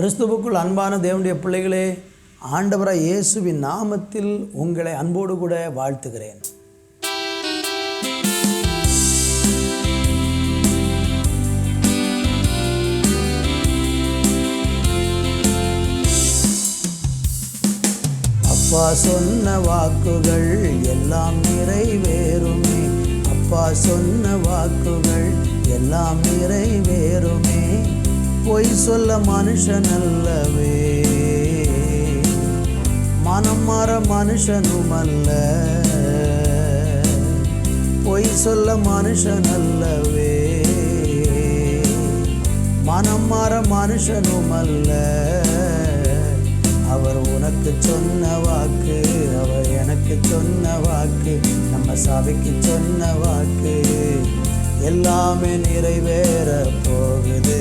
கிறிஸ்துவுக்குள் அன்பான தேவனுடைய பிள்ளைகளே, ஆண்டவராய் இயேசுவின் நாமத்தில் உங்களை அன்போடு கூட வாழ்த்துகிறேன். அப்பா சொன்ன வாக்குகள் எல்லாம் நிறைவேறுமே. அப்பா சொன்ன வாக்குகள் எல்லாம் நிறைவேறுமே. பொய் சொல்ல மனுஷன் அல்லவே, மனம் மாற மனுஷனும் அல்ல. பொய் சொல்ல மனுஷன் அல்லவே, மனம் மாற மனுஷனும் அல்ல. அவர் உனக்கு சொன்ன வாக்கு, அவர் எனக்கு சொன்ன வாக்கு, நம்ம சபைக்கு சொன்ன வாக்கு எல்லாமே நிறைவேற போகுது,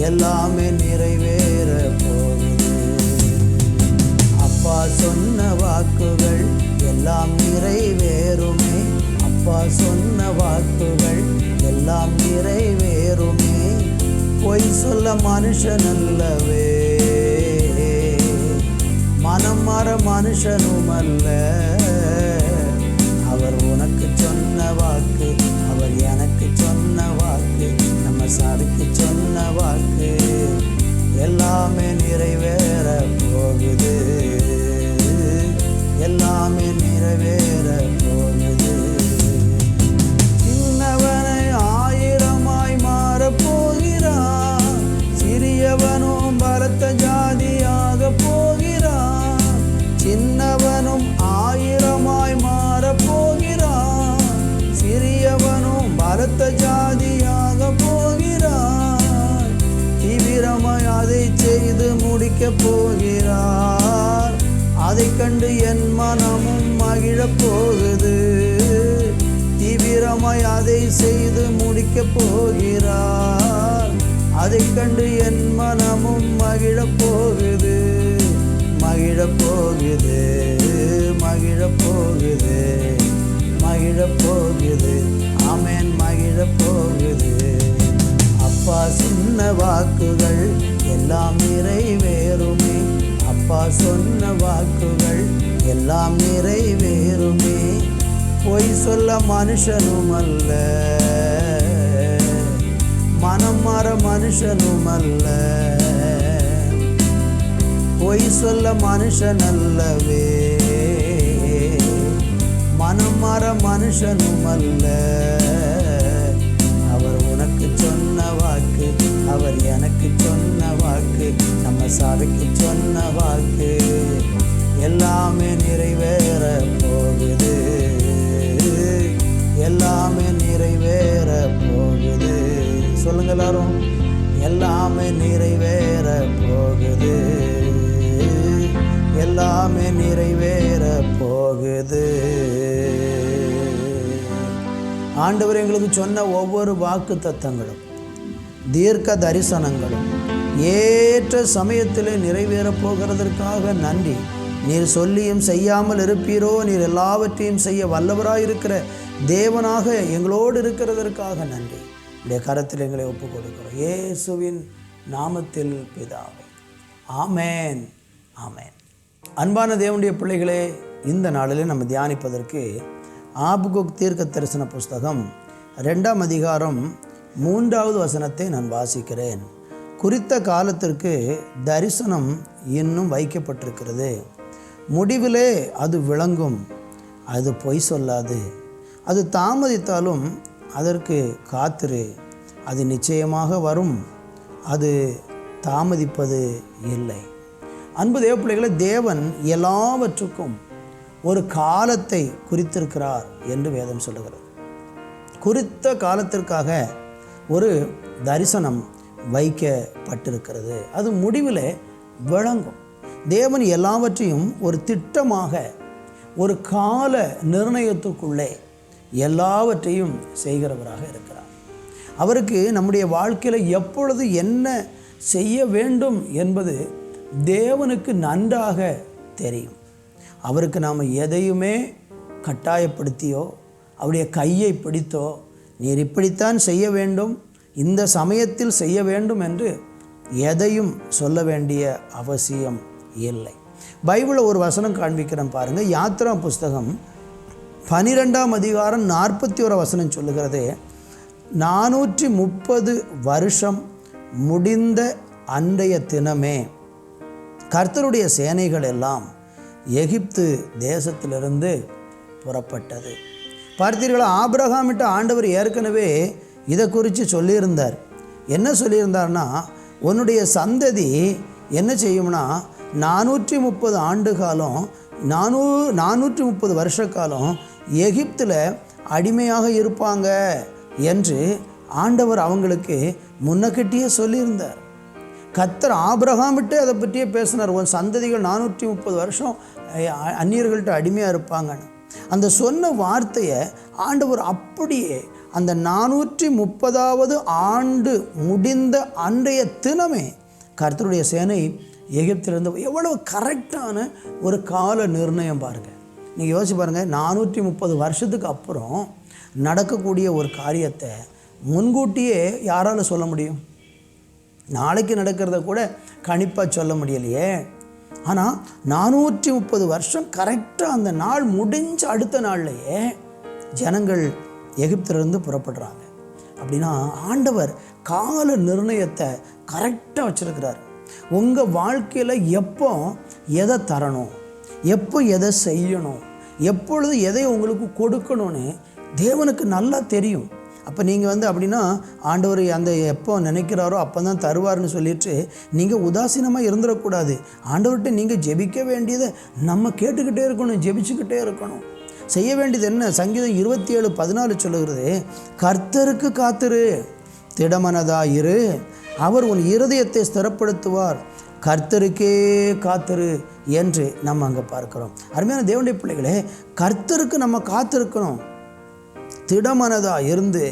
எல்லாமே நிறைவேற போகுது. அப்பா சொன்ன வாக்குகள் எல்லாம் நிறைவேறுமே. அப்பா சொன்ன வாக்குகள் எல்லாம் நிறைவேறுமே. பொய் சொல்ல மனுஷன் அல்லவே, மனம் மாற மனுஷனும் அல்ல. அவர் உனக்கு சொன்ன வாக்கு, அவர் எனக்கு சொன்ன வாக்கு, நம்ம சபைக்கு சொன்ன வாக்கு எல்லாமே நிறைவேற போகுது, எல்லாமே நிறைவேற போகுது. சின்னவனை ஆயிரமாய் மாற போகிறான், சிறியவனும் பலத்த ஜாதியாக போகிறான். சின்னவனும் ஆயிரமாய் மாற போகிறான், சிறியவனும் பலத்த ஜாதியாக போகிறான். தீவிரமாய் அதை செய்து முடிக்க போகிறார், அதை கண்டு என் மனமும் மகிழப் போகுது. தீவிரமாய் அதை செய்து முடிக்க போகிறார், அதை கண்டு என் மனமும் மகிழப் போகுது, மகிழப் போகுது, மகிழப் போகுது, மகிழப் போகுது. ஆமென், மகிழப் போகுது. அப்பா சொன்ன வாக்குகள் எல்லாம் நிறைவேறுமே. அப்பா சொன்ன வாக்குகள் எல்லாம் நிறைவேறுமே. பொய் சொல்ல மனுஷனும் அல்ல, மனம் மாற மனுஷனும் அல்ல. பொய் சொல்ல மனுஷன் அல்லவே, மனம் மாற மனுஷனும் அல்ல. அவர் உனக்கு சொன்ன வாக்கு, அவர் எனக்கு சொன்ன வாக்கு, நம்ம சபைக்கு சொன்ன வாக்கு எல்லாமே நிறைவேற போகுது, எல்லாமே நிறைவேற போகுது. சொல்லுங்க எல்லாரும், எல்லாமே நிறைவேற போகுது, எல்லாமே நிறைவேற போகுது. ஆண்டவர் எங்களுக்கு சொன்ன ஒவ்வொரு வாக்கு தத்தங்களும் தீர்க்க தரிசனங்களும் ஏற்ற சமயத்தில் நிறைவேறப் போகிறதற்காக நன்றி. நீர் சொல்லியும் செய்யாமல் இருப்பீரோ, நீர் எல்லாவற்றையும் செய்ய வல்லவராயிருக்கிற தேவனாக எங்களோடு இருக்கிறதற்காக நன்றி. உடைய கரத்தில் எங்களை ஒப்புக் கொடுக்கிறோம் இயேசுவின் நாமத்தில் பிதாவே, ஆமேன், ஆமேன். அன்பான தேவனுடைய பிள்ளைகளே, இந்த நாளில் நம்ம தியானிப்பதற்கு ஆபகுக் தீர்க்க தரிசன புஸ்தகம் 2ஆம் அதிகாரம் 3வது வசனத்தை நான் வாசிக்கிறேன். குறித்த காலத்திற்கு தரிசனம் இன்னும் வைக்கப்பட்டிருக்கிறது, முடிவிலே அது விளங்கும், அது பொய் சொல்லாது. அது தாமதித்தாலும் அதற்கு காத்திரு, அது நிச்சயமாக வரும், அது தாமதிப்பது இல்லை. அன்பு தேவ பிள்ளைகளை, தேவன் எல்லாவற்றுக்கும் ஒரு காலத்தை குறித்திருக்கிறார் என்று வேதம் சொல்லுகிறது. குறித்த காலத்திற்காக ஒரு தரிசனம் வைக்கப்பட்டிருக்கிறது, அது முடிவில் விளங்கும். தேவன் எல்லாவற்றையும் ஒரு திட்டமாக, ஒரு கால நிர்ணயத்துக்குள்ளே எல்லாவற்றையும் செய்கிறவராக இருக்கிறார். அவருக்கு நம்முடைய வாழ்க்கையில் எப்பொழுது என்ன செய்ய வேண்டும் என்பது தேவனுக்கு நன்றாக தெரியும். அவருக்கு நாம் எதையுமே கட்டாயப்படுத்தியோ அவருடைய கையை பிடித்தோ நீர் இப்படித்தான் செய்ய வேண்டும், இந்த சமயத்தில் செய்ய வேண்டும் என்று எதையும் சொல்ல வேண்டிய அவசியம் இல்லை. பைபிளில் ஒரு வசனம் காண்பிக்கிறேன் பாருங்கள். யாத்திரா புஸ்தகம் 12ஆம் அதிகாரம் 41 வசனம் சொல்லுகிறது, 430 வருஷம் முடிந்த அன்றைய தினமே கர்த்தருடைய சேனைகள் எல்லாம் எகிப்து தேசத்திலிருந்து புறப்பட்டது. பார்த்தீர்களா, ஆபிரகாமிட்ட ஆண்டவர் ஏற்கனவே இதை குறித்து சொல்லியிருந்தார். என்ன சொல்லியிருந்தார்னா, உன்னுடைய சந்ததி என்ன செய்யும்னா 430 ஆண்டு காலம் 430 வருஷ காலம் எகிப்தில் அடிமையாக இருப்பாங்க என்று ஆண்டவர் அவங்களுக்கு முன்னக்கட்டியே சொல்லியிருந்தார். கர்த்தர் ஆபிரகாமிட்டே அதை பற்றியே பேசினார். உன் சந்ததிகள் 430 வருஷம் அந்நியர்கள்ட்ட அடிமையாக இருப்பாங்கன்னு. அந்த சொன்ன வார்த்தையை ஆண்டவர் அப்படியே அந்த 430வது ஆண்டு முடிந்த அன்றைய தினமே கர்த்தருடைய சேனை எகிப்திலிருந்து. எவ்வளவு கரெக்டான ஒரு கால நிர்ணயம் பாருங்கள். நீங்கள் யோசிச்சு பாருங்கள், 430 வருஷத்துக்கு அப்புறம் நடக்கக்கூடிய ஒரு காரியத்தை முன்கூட்டியே யாரால் சொல்ல முடியும்? நாளைக்கு நடக்கிறத கூட கணிப்பாக சொல்ல முடியலையே. ஆனால் 430 வருஷம் கரெக்டாக அந்த நாள் முடிஞ்ச அடுத்த நாள்லையே ஜனங்கள் எகிப்திலிருந்து புறப்படுறாங்க. அப்படின்னா ஆண்டவர் கால நிர்ணயத்தை கரெக்டாக வச்சுருக்கிறார். உங்கள் வாழ்க்கையில் எப்போ எதை தரணும், எப்போ எதை செய்யணும், எப்பொழுது எதை உங்களுக்கு கொடுக்கணும்னு தேவனுக்கு நல்லா தெரியும். அப்போ நீங்கள் அப்படின்னா ஆண்டவர் அந்த எப்போ நினைக்கிறாரோ அப்போ தான் தருவார்னு சொல்லிட்டு நீங்கள் உதாசீனமாக இருந்துடக்கூடாது. ஆண்டவர்கிட்ட நீங்கள் ஜெபிக்க வேண்டியதை நம்ம கேட்டுக்கிட்டே இருக்கணும், ஜெபிச்சுக்கிட்டே இருக்கணும். செய்ய வேண்டியது என்ன? சங்கீதம் 27:14 சொல்லுகிறது, கர்த்தருக்கு காத்திரு, திடமனதாயிரு, அவர் உன் இருதயத்தை ஸ்திரப்படுத்துவார், கர்த்தருக்கே காத்திரு என்று நம்ம அங்கே பார்க்கிறோம். அருமையான தேவனுடைய பிள்ளைகளே, கர்த்தருக்கு நம்ம காத்திருக்கணும். திடமனதாக இருந்து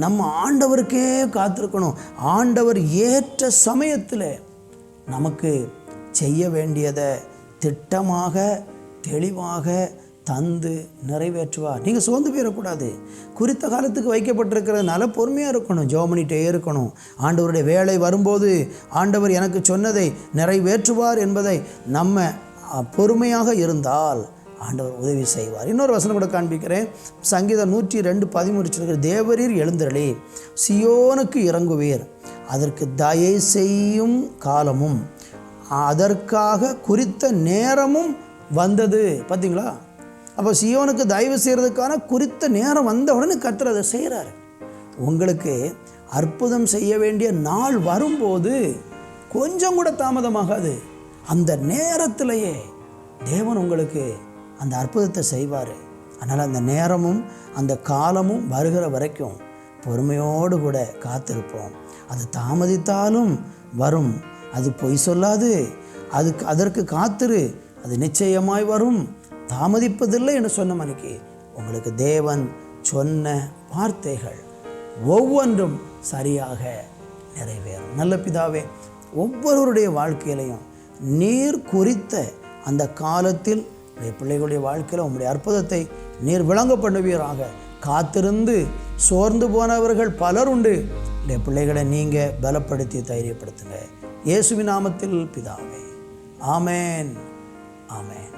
நம்ம ஆண்டவருக்கே காத்திருக்கணும். ஆண்டவர் ஏற்ற சமயத்தில் நமக்கு செய்ய வேண்டியதை திட்டமாக தெளிவாக தந்து நிறைவேற்றுவார். நீங்கள் சோர்ந்து போயிடக்கூடாது. குறித்த காலத்துக்கு வைக்கப்பட்டிருக்கிறதுனால பொறுமையாக இருக்கணும், ஜெபம் பண்ணிகிட்டே இருக்கணும். ஆண்டவருடைய வேலை வரும்போது ஆண்டவர் எனக்கு சொன்னதை நிறைவேற்றுவார் என்பதை நம்ம பொறுமையாக இருந்தால் ஆண்டவர் உதவி செய்வார். இன்னொரு வசனம் கூட காண்பிக்கிறேன். சங்கீதம் 102:13 சொல்கிற, தேவரீர் எழுந்தருளி சியோனுக்கு இறங்குவீர், அதற்கு தயை செய்யும் காலமும் அதற்காக குறித்த நேரமும் வந்தது. பார்த்தீங்களா? அப்போ சியோனுக்கு தயவு செய்கிறதுக்கான குறித்த நேரம் வந்த உடனே கர்த்தர் அதை செய்கிறார். உங்களுக்கு அற்புதம் செய்ய வேண்டிய நாள் வரும்போது கொஞ்சம் கூட தாமதமாகாது. அந்த நேரத்திலேயே தேவன் உங்களுக்கு அந்த அற்புதத்தை செய்வார். அதனால் அந்த நேரமும் அந்த காலமும் வருகிற வரைக்கும் பொறுமையோடு கூட காத்திருப்போம். அது தாமதித்தாலும் வரும், அது பொய் சொல்லாது, அதற்கு காத்திரு, அது நிச்சயமாய் வரும், தாமதிப்பதில்லை என்று சொன்ன மணிக்கு உங்களுக்கு தேவன் சொன்ன வார்த்தைகள் ஒவ்வொன்றும் சரியாக நிறைவேறும். நல்ல பிதாவே, ஒவ்வொருவருடைய வாழ்க்கையிலையும் நீர் குறித்த அந்த காலத்தில் பிள்ளைகளுடைய வாழ்க்கையில் உங்களுடைய அற்புதத்தை நீர் விளங்க பண்ணுவீராக. காத்திருந்து சோர்ந்து போனவர்கள் பலர் உண்டு. பிள்ளைகளை நீங்கள் பலப்படுத்தி தைரியப்படுத்துங்க. இயேசுவின் நாமத்தில் பிதாவே, ஆமேன், ஆமேன்.